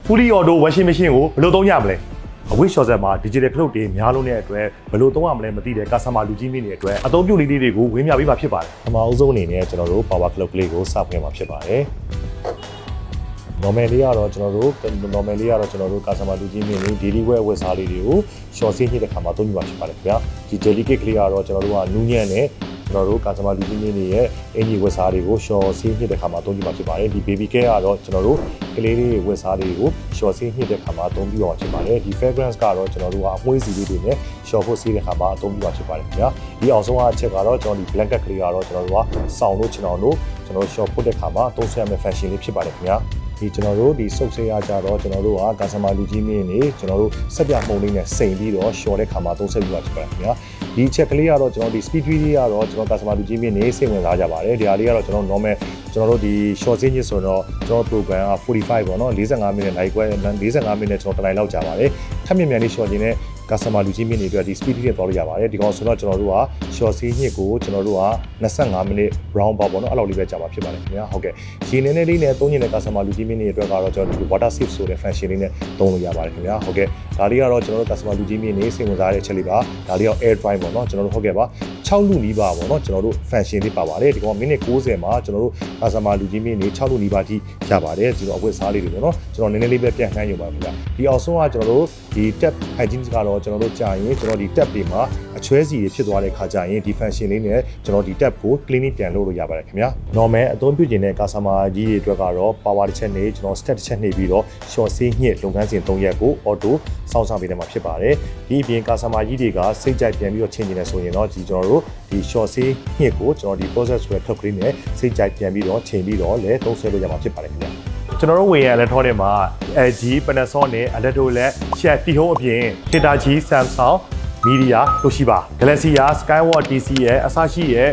fully auto washing machine ကိုဘယ်လိုသုံးရမလဲအဝိရှော့ဆက်မှာ digital cloud တွေများလုံးတဲ့အတွက်ဘယ်လိုသုံးရမလဲမသိတဲ့ customer လူကြီးမင်းတွေအတွက်အသုံးပြုနည်းလေးတွေကိုဝေမျှပေးမှာဖြစ်ပါတယ်ပထမအဆုံးအနေနဲ့ကျွန်တော်တို့ power cloud ကလေးကိုစဖွင့်မှာဖြစ်ပါတယ် normal လေးကတော့ကျွန်တော်တို့ customer လူကြီးမင်းတွေ daily wear ဝယ်စားလေးတွေကို short ဆေးညှစ်တဲ့ခါမှာသုံးယူမှာဖြစ်ပါတယ်ခင်ဗျာဒီ jelly cake ကလေးကတော့ကျွန်တော်တို့ကနူးညံ့နဲ့ကျွန်တော်တို့ customer လူကြီးမင်းတွေရဲ့အင်ဂျီဝက်စားတွေကို short ဆေးညှစ်တဲ့ခါမှာသုံးယူမှာဖြစ်ပါတယ်ဒီ baby care ကတော့ကျွန်တော်တို့ကလေးလေးဝက်စားတွေကို short ဆေးညှစ်တဲ့ခါမှာသုံးပြီးတော့ဖြစ်ပါတယ်ဒီ fragrance ကတော့ကျွန်တော်တို့ကအမွှေးစီလေးတွေနဲ့ short ဖို့ဆေးတဲ့ခါမှာအသုံးပြုမှာဖြစ်ပါတယ်ခင်ဗျာဒီအောင်ဆုံးအချက်ကတော့ကျွန်တော်ဒီ blanket ကလေးကတော့ကျွန်တော်တို့ကစောင်းလို့ကျွန်တော်တို့ short ဖို့တဲ့ခါမှာသုံးဆွဲရမယ့် fashion လေးဖြစ်ပါတယ်ခင်ဗျာဒီကျွန်တော်တို့ဒီစုပ်ဆေးရကြတော့ကျွန်တော်တို့က customer လူကြီးမင်းနေကျွန်တော်တို့ဆက်ပြမှုံလေးနဲ့စိန်ပြီးတော့ short တဲ့ခါမှာသုံးဆက်ပြီးပါဖြစ်ပါတယ်ခင်ဗျာဒီအချက်ကလေးကတော့ကျွန်တော်ဒီ speed လေးကတော့ကျွန်တော် customer လူကြီးမင်းနေစိတ်ဝင်စားကြပါတယ်ဒီဟာလေးကတော့ကျွန်တော် normal ကျွန်တော်တို့ဒီ short ဆေးညစ်ဆိုတော့ကျွန်တော် program က45ပေါ့နော်45မိနစ်နိုင်ခွဲ45မိနစ်ကျွန်တော်တနိုင်လောက်ကြာပါတယ်ထပ်မြန်မြန်လေး short ခြင်းနဲ့ customer လူကြီးမင်းတွေအတွက်ဒီ speed လေးတော်လို့ရပါတယ်ဒီကောင်ဆိုတော့ကျွန်တော်တို့က short ဆေးညစ်ကိုကျွန်တော်တို့က25မိနစ် round ပေါ့နော်အဲ့လိုလေးပဲကြာမှာဖြစ်ပါတယ်ခင်ဗျာဟုတ်ကဲ့ရေနည်းနည်းလေးနဲ့သုံးနေတဲ့ customer လူကြီးမင်းတွေအတွက်ကတော့ကျွန်တော်ဒီ water safe ဆိုတဲ့ function လေးနဲ့သုံးလို့ရပါတယ်ခင်ဗျာဟုတ်ကဲ့ဒါလေးကတော့ကျွန်တော်တို့ customer လူကြီးမင်းတွေစိတ်ဝင်စားတဲ့အချက်လေးပါဒါလေးက air dry ပေါ့နော်ကျွန်တော်တို့ဟုတ်ကဲ့ပါ6လူနီးပါပေါ့နော်ကျွန်တော်တို့ function လေးပါပါတယ်ဒီကောင်မိနစ်60မှာကျွန်တော်တို့ customer လူကြီးမင်းတွေ6လူနီးပါထိရပါတယ်ဒီတော့အဝတ်စားလေးတွေပေါ့နော်ကျွန်တော်နည်းနည်းလေးပဲပြန်နှမ်းယူပါခင်ဗျာဒီအောင်ဆုံးကကျွန်တော်တို့ဒီ tap hygiene ကတော့ကျွန်တော်တို့ကြာရင်ကျွန်တော်ဒီ tap တွေမှာအချွဲစီတွေဖြစ်သွားတဲ့ခါကျရင်ဒီ function လေးနဲ့ကျွန်တော်ဒီ tap ကို cleaning ပြန်လုပ်လို့ရပါတယ်ခင်ဗျာ normal အသုံးပြုခြင်းတဲ့ customer ကြီးတွေအတွက်ကတော့ power တစ်ချက်နဲ့ကျွန်တော် step တစ်ချက်နှိပ်ပြီးတော့ short ဆေးညှစ်လုပ်ငန်းစဉ်3ရက်ကို auto စောင့်ရှောက်ပေးတယ်မှာဖြစ်ပါတယ်ဒီအပြင် customer ကြီးတွေကစိတ်ကြိုက်ပြန်ပြီးတော့ချင်းကျင်နေဆိုရင်တော့ဒီကျွန်တော်တို့ဒီ short ဆေးညှစ်ကိုကျွန်တော်ဒီ process ဆိုတဲ့ truck လေးနဲ့စိတ်ကြိုက်ပြန်ပြီးတော့ချိန်ပြီးတော့လည်းသုံးဆွဲလို့ရမှာဖြစ်ပါတယ်ခင်ဗျာကျွန်တော်တို့ဝေရ electronic မှာ LG Panasonic နဲ့ Electrolux T-Home အပြင် Hitachi Samsung Media Toshiba Galaxy Skyward TC ရဲ့အစရှိရဲ့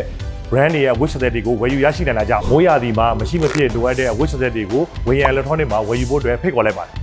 brand တွေရဲ့ wish set တွေကိုဝယ်ယူရရှိနိုင်တာကြောင့်မိုးရာသီမှာမရှိမဖြစ်လိုအပ်တဲ့ wish set တွေကိုဝေရ electronic မှာဝယ်ယူဖို့အတွက်ဖိတ်ခေါ်လိုက်ပါတယ်